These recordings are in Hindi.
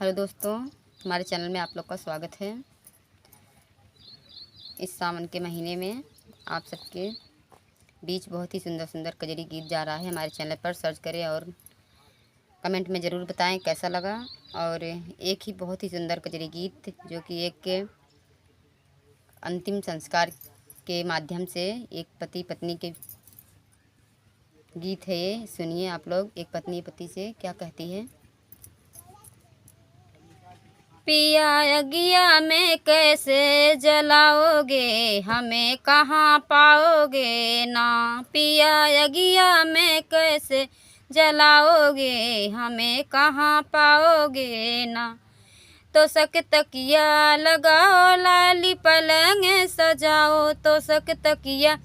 हेलो दोस्तों, हमारे चैनल में आप लोग का स्वागत है। इस सावन के महीने में आप सबके बीच बहुत ही सुंदर सुंदर कजरी गीत जा रहा है। हमारे चैनल पर सर्च करें और कमेंट में ज़रूर बताएं कैसा लगा। और एक ही बहुत ही सुंदर कजरी गीत जो कि एक के अंतिम संस्कार के माध्यम से एक पति पत्नी के गीत है। ये सुनिए आप लोग, एक पत्नी पति से क्या कहती है। पिया अगिया में कैसे जलाओगे, हमें कहाँ पाओगे ना। पिया अगिया में कैसे जलाओगे, हमें कहाँ पाओगे ना। तो सक तकिया लगाओ, लाली पलंग सजाओ। तो सक तकिया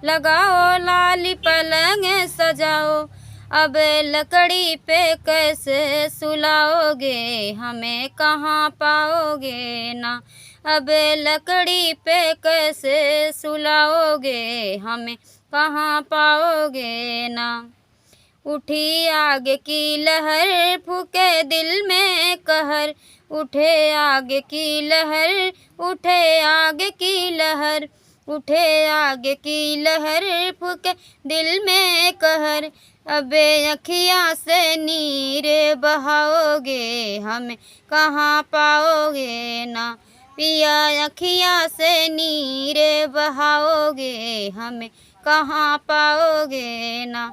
लगाओ, लाली पलंग सजाओ। अब लकड़ी पे कैसे सुलाओगे, हमें कहाँ पाओगे ना। अब लकड़ी पे कैसे सुलाओगे, हमें कहाँ पाओगे ना। उठी आग की लहर, फूके दिल में कहर। उठे आग की लहर, उठे आग की लहर। उठे आग की लहर, फूके दिल में कहर। अबे अखियाँ से नीर बहाओगे, हमें कहाँ पाओगे ना। पिया अखियाँ से नीर बहाओगे, हमें कहाँ पाओगे ना।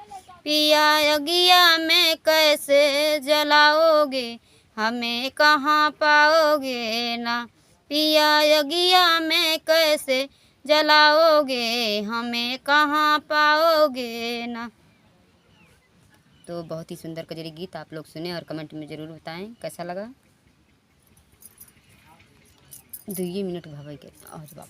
पिया अगिया में कैसे जलाओगे, हमें कहाँ पाओगे ना। पिया अगिया में कैसे जलाओगे, हमें कहाँ पाओगे ना। तो बहुत ही सुंदर कजरी गीत आप लोग सुने और कमेंट में ज़रूर बताएं कैसा लगा। 2 मिनट भाई के और बाप